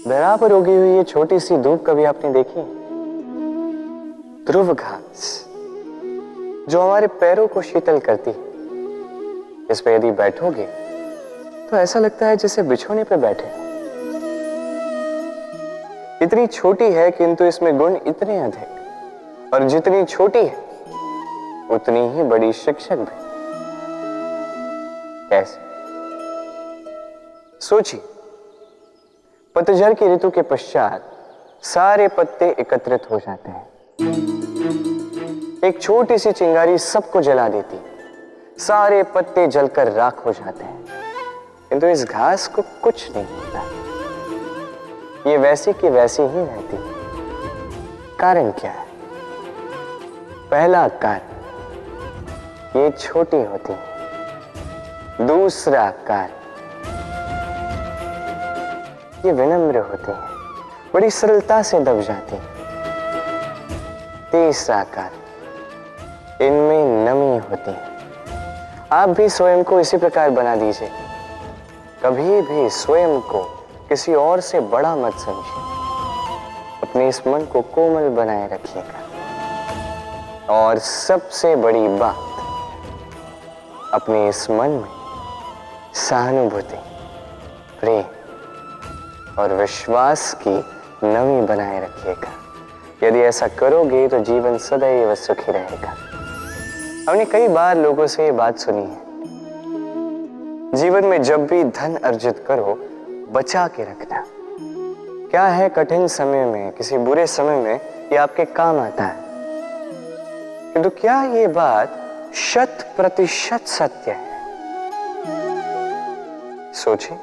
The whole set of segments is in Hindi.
दरा पर उगी हुई ये छोटी सी धूप कभी आपने देखी? ध्रुव घास जो हमारे पैरों को शीतल करती, इस पे यदि बैठोगे तो ऐसा लगता है जैसे बिछोने पे बैठे। इतनी छोटी है किंतु इसमें गुण इतने अधिक, और जितनी छोटी है उतनी ही बड़ी शिक्षक भी। कैसे? सोचिए, पतझड़ की ऋतु के पश्चात सारे पत्ते एकत्रित हो जाते हैं। एक छोटी सी चिंगारी सबको जला देती, सारे पत्ते जलकर राख हो जाते हैं, किंतु इस घास को कुछ नहीं होता। ये वैसी की वैसी ही रहती। कारण क्या है? पहला कारण, ये छोटी होती है। दूसरा कारण, ये विनम्र होती है, बड़ी सरलता से दब जाती है। तीसरा कारण, इनमें नमी होती है। आप भी स्वयं को इसी प्रकार बना दीजिए। कभी भी स्वयं को किसी और से बड़ा मत समझिए। अपने इस मन को कोमल बनाए रखिएगा। और सबसे बड़ी बात, अपने इस मन में सहानुभूति, प्रेम और विश्वास की नमी बनाए रखिएगा। यदि ऐसा करोगे तो जीवन सदैव सुखी रहेगा। हमने कई बार लोगों से ये बात सुनी है, जीवन में जब भी धन अर्जित करो बचा के रखना। क्या है, कठिन समय में, किसी बुरे समय में ये आपके काम आता है। किंतु क्या ये बात 100% सत्य है? सोचिए,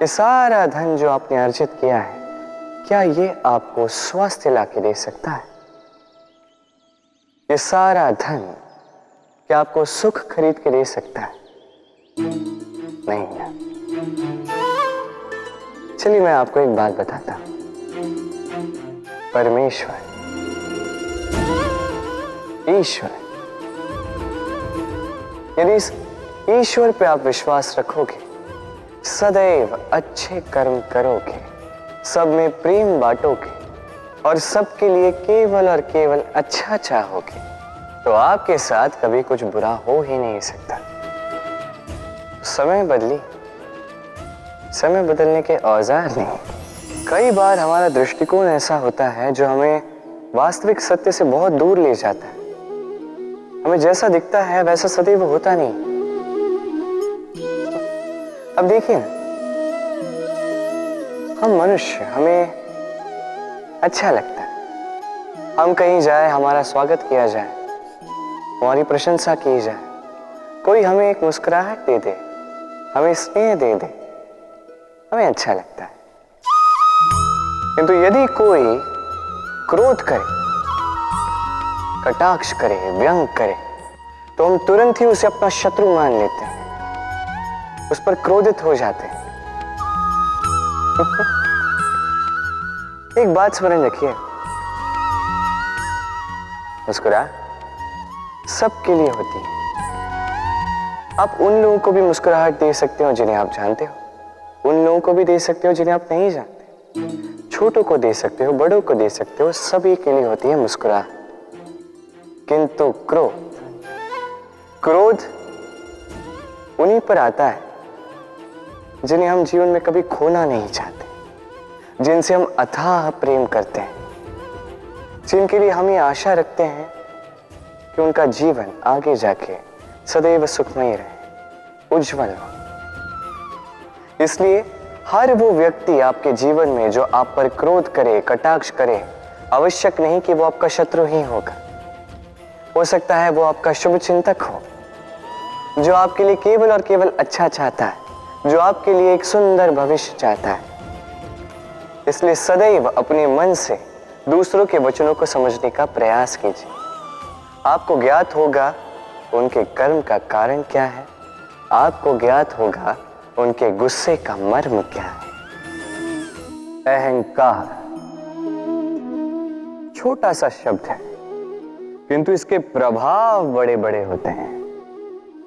ये सारा धन जो आपने अर्जित किया है, क्या ये आपको स्वास्थ्य लाके दे सकता है? ये सारा धन क्या आपको सुख खरीद के दे सकता है? नहीं ना। चलिए मैं आपको एक बात बताता हूं। परमेश्वर, ईश्वर, यदि इस ईश्वर पे आप विश्वास रखोगे, सदैव अच्छे कर्म करोगे, सब में प्रेम बांटोगे और सबके लिए केवल और केवल अच्छा चाहोगे, तो आपके साथ कभी कुछ बुरा हो ही नहीं सकता। समय बदली, समय बदलने के औजार नहीं। कई बार हमारा दृष्टिकोण ऐसा होता है जो हमें वास्तविक सत्य से बहुत दूर ले जाता है। हमें जैसा दिखता है वैसा सदैव होता नहीं। अब देखिए, हम मनुष्य, हमें अच्छा लगता है हम कहीं जाए, हमारा स्वागत किया जाए, हमारी प्रशंसा की जाए, कोई हमें एक मुस्कुराहट दे दे, हमें स्नेह दे दे, हमें अच्छा लगता है। किंतु यदि कोई क्रोध करे, कटाक्ष करे, व्यंग करे, तो हम तुरंत ही उसे अपना शत्रु मान लेते हैं, उस पर क्रोधित हो जाते हैं। एक बात स्मरण रखिए, मुस्कुराहट सबके लिए होती है। आप उन लोगों को भी मुस्कुराहट दे सकते हो जिन्हें आप जानते हो, उन लोगों को भी दे सकते हो जिन्हें आप नहीं जानते, छोटों को दे सकते हो, बड़ों को दे सकते हो, सभी के लिए होती है मुस्कुराहट। किंतु क्रोध उन्हीं पर आता है जिन्हें हम जीवन में कभी खोना नहीं चाहते, जिनसे हम अथाह प्रेम करते हैं, जिनके लिए हम ये आशा रखते हैं कि उनका जीवन आगे जाके सदैव सुखमय रहे, उज्जवल हो। इसलिए हर वो व्यक्ति आपके जीवन में जो आप पर क्रोध करे, कटाक्ष करे, आवश्यक नहीं कि वो आपका शत्रु ही होगा। हो सकता है वो आपका शुभ चिंतक हो, जो आपके लिए केवल और केवल अच्छा चाहता है, जो आपके लिए एक सुंदर भविष्य चाहता है। इसलिए सदैव अपने मन से दूसरों के वचनों को समझने का प्रयास कीजिए। आपको ज्ञात होगा उनके कर्म का कारण क्या है, आपको ज्ञात होगा उनके गुस्से का मर्म क्या है। अहंकार छोटा सा शब्द है, किंतु इसके प्रभाव बड़े बड़े होते हैं।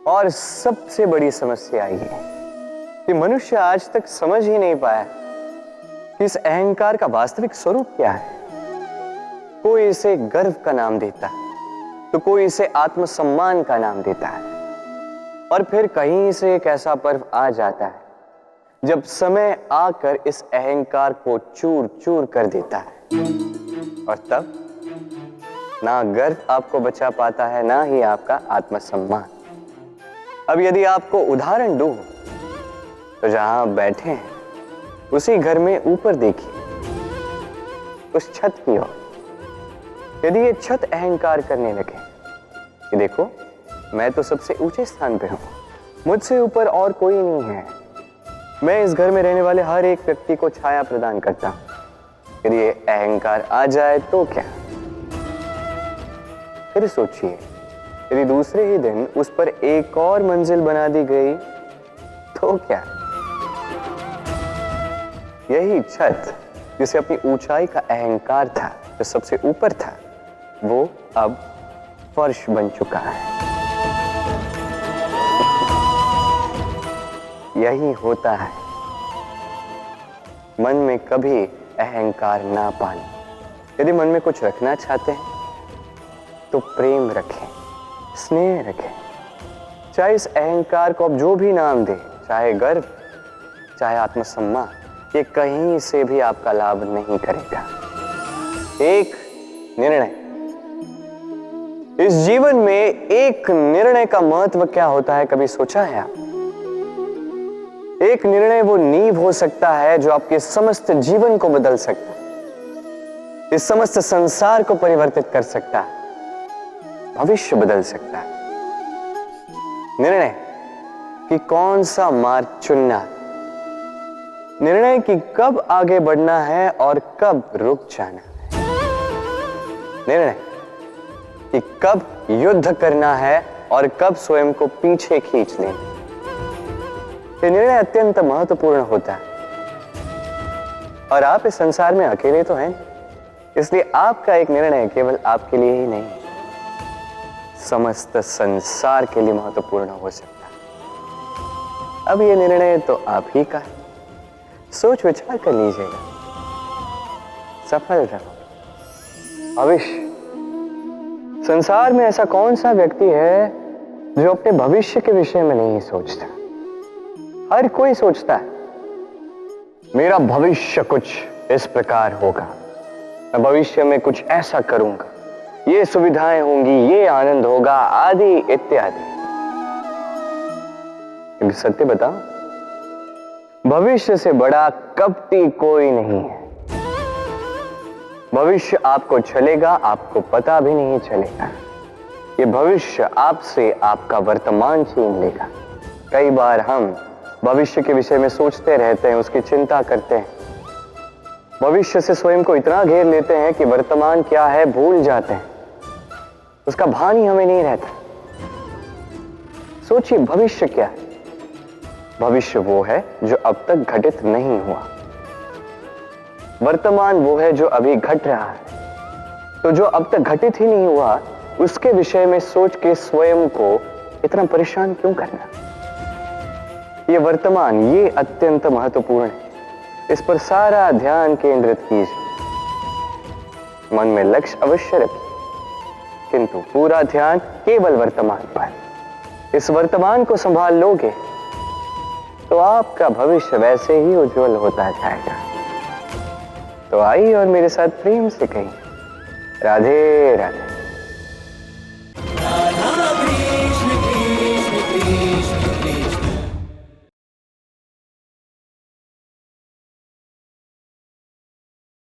और सबसे बड़ी समस्या ये है कि मनुष्य आज तक समझ ही नहीं पाया कि इस अहंकार का वास्तविक स्वरूप क्या है। कोई इसे गर्व का नाम देता है, तो कोई इसे आत्मसम्मान का नाम देता है, और फिर कहीं से एक ऐसा पर्व आ जाता है जब समय आकर इस अहंकार को चूर चूर कर देता है, और तब ना गर्व आपको बचा पाता है, ना ही आपका आत्मसम्मान। अब यदि आपको उदाहरण दूं, तो जहां आप बैठे हैं उसी घर में ऊपर देखिए, उस छत की ओर। यदि ये छत अहंकार करने लगे कि देखो, मैं तो सबसे ऊंचे स्थान पे हूं, मुझसे ऊपर और कोई नहीं है, मैं इस घर में रहने वाले हर एक व्यक्ति को छाया प्रदान करता हूं। यदि ये अहंकार आ जाए तो क्या? फिर सोचिए, यदि दूसरे ही दिन उस पर एक और मंजिल बना दी गई तो क्या? यही छत जिसे अपनी ऊंचाई का अहंकार था, जो सबसे ऊपर था, वो अब फर्श बन चुका है। यही होता है मन में कभी अहंकार ना पाना। यदि मन में कुछ रखना चाहते हैं तो प्रेम रखें, स्नेह रखें। चाहे इस अहंकार को आप जो भी नाम दें, चाहे गर्व, चाहे आत्मसम्मान, ये कहीं से भी आपका लाभ नहीं करेगा। एक निर्णय, इस जीवन में एक निर्णय का महत्व क्या होता है, कभी सोचा है आप? एक निर्णय वो नींव हो सकता है जो आपके समस्त जीवन को बदल सकता है, इस समस्त संसार को परिवर्तित कर सकता है, भविष्य बदल सकता है। निर्णय कि कौन सा मार्ग चुनना, निर्णय कि कब आगे बढ़ना है और कब रुक जाना है, निर्णय कि कब युद्ध करना है और कब स्वयं को पीछे खींच लेना। ये निर्णय अत्यंत महत्वपूर्ण होता है, और आप इस संसार में अकेले तो हैं, इसलिए आपका एक निर्णय केवल आपके लिए ही नहीं, समस्त संसार के लिए महत्वपूर्ण हो सकता है। अब ये निर्णय तो आप ही का है, सोच विचार कर लीजिएगा, सफल रहो। भविष्य, संसार में ऐसा कौन सा व्यक्ति है जो अपने भविष्य के विषय में नहीं सोचता? हर कोई सोचता है मेरा भविष्य कुछ इस प्रकार होगा, मैं भविष्य में कुछ ऐसा करूंगा, ये सुविधाएं होंगी, ये आनंद होगा, आदि इत्यादि। सत्य बताओ, भविष्य से बड़ा कपटी कोई नहीं है। भविष्य आपको चलेगा, आपको पता भी नहीं चलेगा। ये भविष्य आपसे आपका वर्तमान छीन लेगा। कई बार हम भविष्य के विषय में सोचते रहते हैं, उसकी चिंता करते हैं, भविष्य से स्वयं को इतना घेर लेते हैं कि वर्तमान क्या है भूल जाते हैं, उसका भान ही हमें नहीं रहता। सोचिए, भविष्य क्या है? भविष्य वो है जो अब तक घटित नहीं हुआ, वर्तमान वो है जो अभी घट रहा है। तो जो अब तक घटित ही नहीं हुआ, उसके विषय में सोच के स्वयं को इतना परेशान क्यों करना? ये वर्तमान, ये अत्यंत महत्वपूर्ण है, इस पर सारा ध्यान केंद्रित कीजिए। मन में लक्ष्य अवश्य रखिए, किंतु पूरा ध्यान केवल वर्तमान पर। इस वर्तमान को संभाल लोगे तो आपका भविष्य वैसे ही उज्जवल होता जाएगा। तो आइए और मेरे साथ प्रेम से कहिए, राधे राधे।